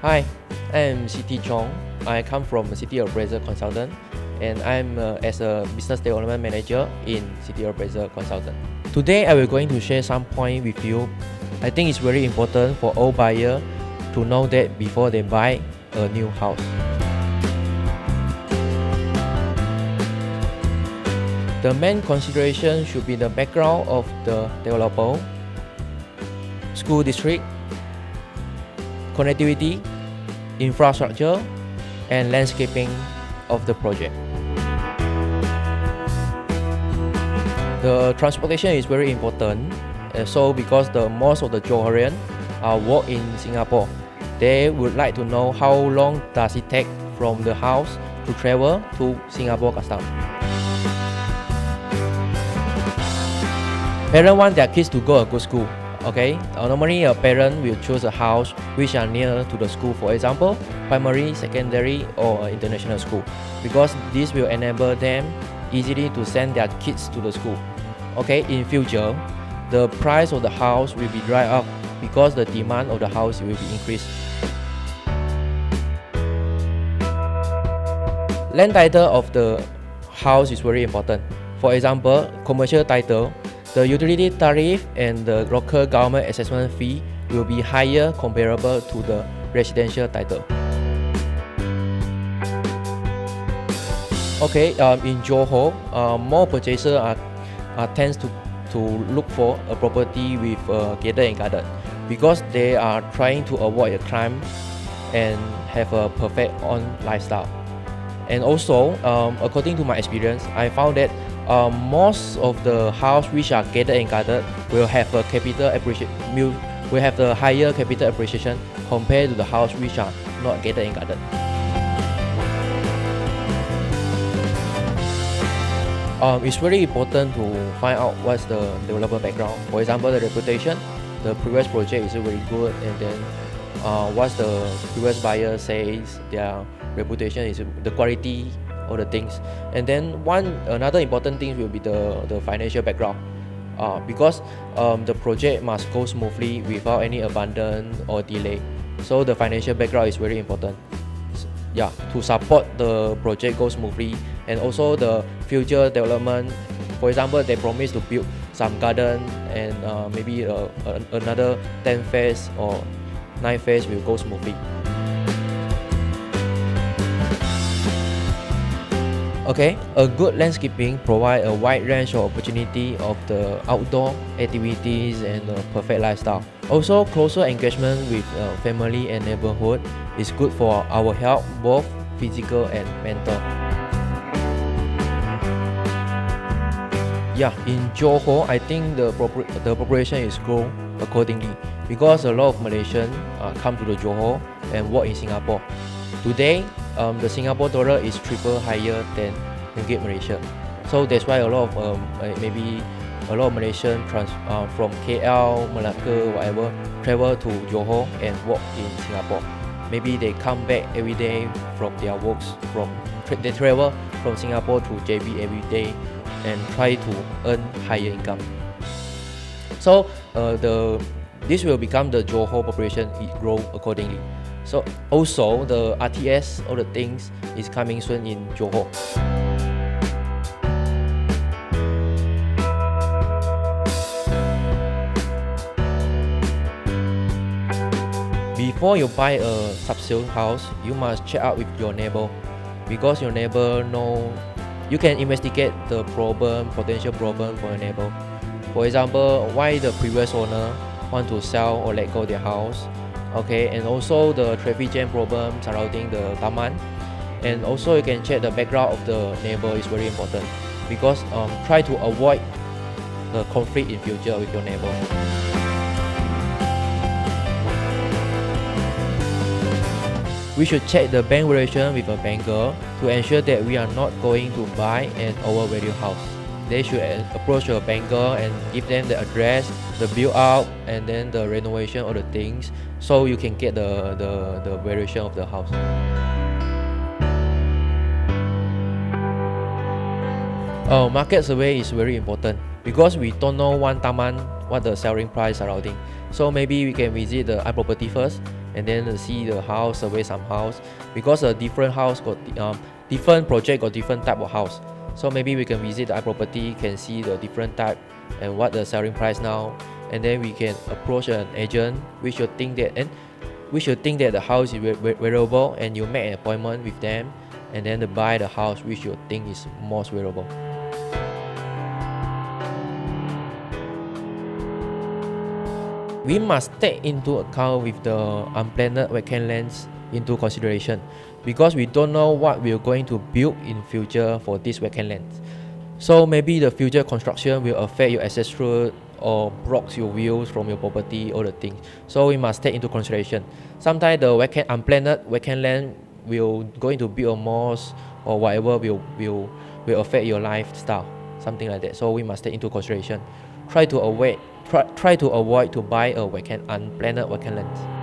Hi, I'm City Chong. I come from City Appraiser Consultant and I'm as a Business Development Manager in City Appraiser Consultant. Today I will going to share some point with you. I think it's very important for all buyers to know that before they buy a new house. The main consideration should be the background of the developer, school district, connectivity, infrastructure, and landscaping of the project. The transportation is very important. So because most of the Johorian work in Singapore, they would like to know how long does it take from the house to travel to Singapore Customs. Parents want their kids to go to a good school. Okay, normally a parent will choose a house which are near to the school, for example, primary, secondary, or international school, because this will enable them easily to send their kids to the school. Okay, in future, the price of the house will be dry up because the demand of the house will be increased. Land title of the house is very important. For example, commercial title, the utility tariff and the local government assessment fee will be higher comparable to the residential title. Okay, in Johor, more purchasers tends to look for a property with gated and guarded because they are trying to avoid a crime and have a perfect own lifestyle. And also, according to my experience, I found that most of the house which are gated and guarded will have a capital appreciation, will have a higher capital appreciation compared to the house which are not gated and guarded. It's very important to find out what's the developer background. For example, the reputation, the previous project is very good, and then what the previous buyer says, their reputation is the quality of the things. And then another important thing will be the financial background, because the project must go smoothly without any abandon or delay. So the financial background is very important. Yeah, to support the project go smoothly, and also the future development. For example, they promise to build some garden and maybe another 10 phase or 9 phase will go smoothly. Okay, a good landscaping provides a wide range of opportunity of the outdoor activities and a perfect lifestyle. Also, closer engagement with family and neighborhood is good for our health, both physical and mental. Yeah, in Johor, I think the population is grow accordingly because a lot of Malaysians come to the Johor and work in Singapore. Today, the Singapore dollar is triple higher than ringgit Malaysia. So that's why a lot of Malaysians from KL, Malacca, whatever, travel to Johor and work in Singapore. Maybe they come back every day from their works. They travel from Singapore to JB every day and try to earn higher income. So this will become the Johor population, it grow accordingly. So also the RTS, all the things is coming soon in Johor. Before you buy a sub-sale house, you must check out with your neighbor, because your neighbor know, you can investigate the potential problem for your neighbor. For example, why the previous owner want to sell or let go their house. Okay, and also the traffic jam problem surrounding the taman, and also you can check the background of the neighbor is very important, because try to avoid the conflict in future with your neighbor. We should check the bank valuation with a banker to ensure that we are not going to buy an overvalued house. They should approach a banker and give them the address, the build out, and then the renovation of the things, so you can get the valuation of the house. Market survey is very important because we don't know one taman what the selling price surrounding. So maybe we can visit the iProperty first and then see the house, survey some house, because a different house got different project got different type of house. So maybe we can visit the property, can see the different type and what the selling price now, and then we can approach an agent. We should think that the house is valuable, and you make an appointment with them, and then to buy the house which you think is most valuable. We must take into account with the unplanned vacant lands into consideration, because we don't know what we're going to build in future for this vacant land. So maybe the future construction will affect your access road or blocks your views from your property, all the things. So we must take into consideration. Sometimes the unplanned vacant land will going to build a mosque or whatever will affect your lifestyle, something like that. So we must take into consideration. Try to avoid to buy a unplanned vacant land.